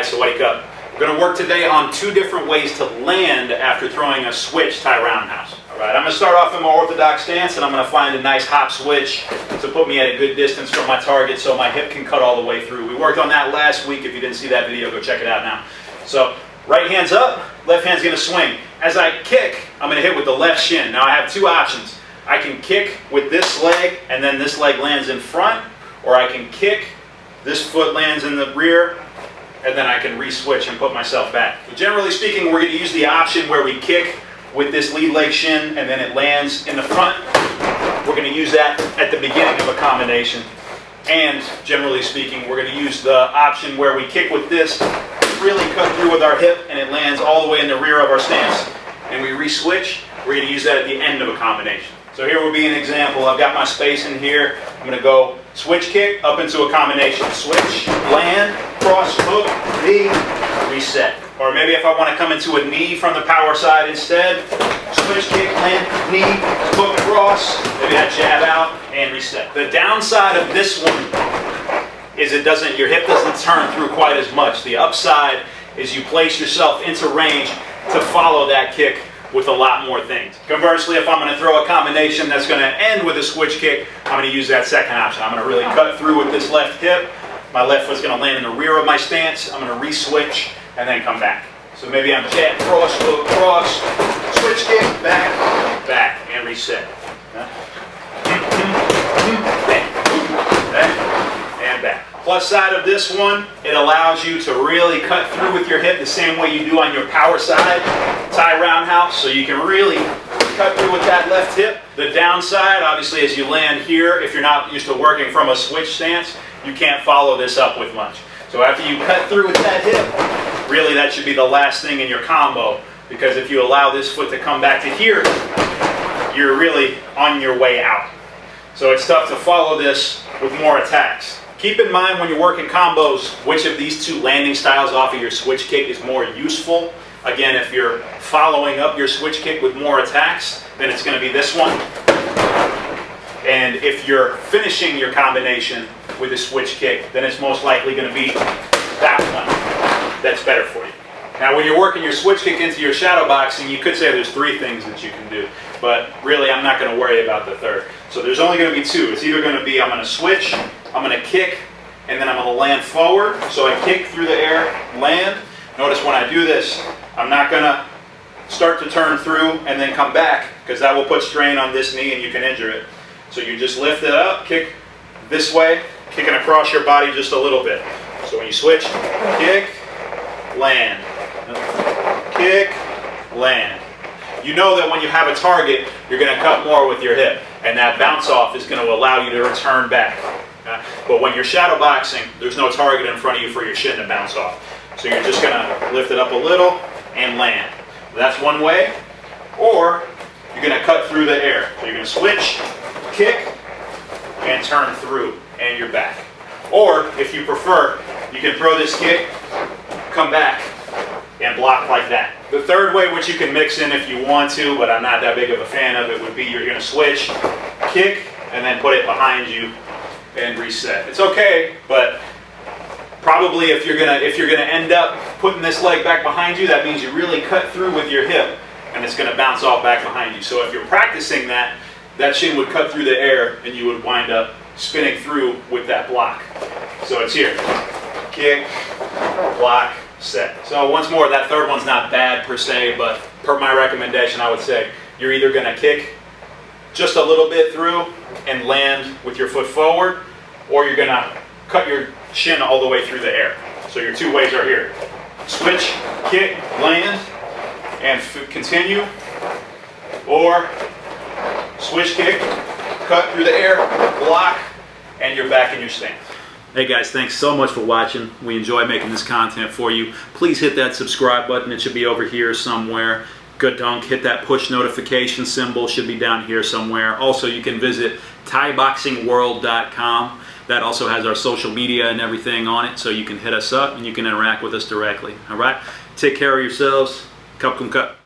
guys, so wake up. We're going to work today on 2 different ways to land after throwing a switch Thai roundhouse. Alright, I'm going to start off in my orthodox stance, and I'm going to find a nice hop switch to put me at a good distance from my target so my hip can cut all the way through. We worked on that last week. If you didn't see that video, go check it out now. So, right hand's up, left hand's going to swing. As I kick, I'm going to hit with the left shin. Now I have 2 options. I can kick with this leg, and then this leg lands in front, or I can kick, this foot lands in the rear, and then I can re-switch and put myself back. But generally speaking, we're going to use the option where we kick with this lead leg shin and then it lands in the front. We're going to use that at the beginning of a combination. And generally speaking, we're going to use the option where we kick with this, really cut through with our hip, and it lands all the way in the rear of our stance. And we re-switch. We're going to use that at the end of a combination. So here will be an example. I've got my space in here. I'm going to go switch kick up into a combination. Switch, land, cross, hook, knee, reset. Or maybe if I want to come into a knee from the power side instead, switch kick, land, knee, hook, cross, maybe I jab out and reset. The downside of this one is your hip doesn't turn through quite as much. The upside is you place yourself into range to follow that kick with a lot more things. Conversely, if I'm going to throw a combination that's going to end with a switch kick, I'm going to use that second option. I'm going to really cut through with this left hip. My left foot's going to land in the rear of my stance. I'm going to re-switch and then come back. So maybe I'm jab, cross, hook, cross, switch kick, back, back, and reset. And back. Plus side of this one, it allows you to really cut through with your hip the same way you do on your power side, Thai roundhouse, so you can really cut through with that left hip. The downside, obviously, as you land here, if you're not used to working from a switch stance, you can't follow this up with much. So after you cut through with that hip, really that should be the last thing in your combo, because if you allow this foot to come back to here, you're really on your way out. So it's tough to follow this with more attacks. Keep in mind when you're working combos, which of these 2 landing styles off of your switch kick is more useful. Again, if you're following up your switch kick with more attacks, then it's going to be this one. And if you're finishing your combination with a switch kick, then it's most likely going to be that one that's better for you. Now when you're working your switch kick into your shadow boxing, you could say there's 3 things that you can do, but really I'm not going to worry about the third. So there's only going to be 2. It's either going to be I'm going to switch, I'm going to kick, and then I'm going to land forward. So I kick through the air, land. Notice when I do this, I'm not going to start to turn through and then come back, because that will put strain on this knee and you can injure it. So you just lift it up, kick this way, kicking across your body just a little bit. So when you switch, kick, land, kick, land. You know that when you have a target, you're going to cut more with your hip, and that bounce off is going to allow you to return back. But when you're shadow boxing, there's no target in front of you for your shin to bounce off. So you're just going to lift it up a little and land. That's one way. Or you're going to cut through the air. So you're going to switch, kick, and turn through, and you're back. Or if you prefer, you can throw this kick, come back, and block like that. The third way, which you can mix in if you want to, but I'm not that big of a fan of it, would be you're going to switch, kick, and then put it behind you and reset. It's okay, but probably if you're gonna end up putting this leg back behind you, that means you really cut through with your hip, and it's going to bounce off back behind you. So if you're practicing that, that shin would cut through the air, and you would wind up spinning through with that block. So it's here, kick, block, set. So once more, that third one's not bad per se, but per my recommendation, I would say you're either going to kick just a little bit through and land with your foot forward, or you're going to cut your shin all the way through the air. So your 2 ways are here. Switch, kick, land, and continue, or switch kick, cut through the air, block, and you're back in your stance. Hey guys, thanks so much for watching. We enjoy making this content for you. Please hit that subscribe button. It should be over here somewhere. Good dunk. Hit that push notification symbol. Should be down here somewhere. Also, you can visit ThaiBoxingWorld.com. That also has our social media and everything on it, so you can hit us up and you can interact with us directly. All right? Take care of yourselves. Cup.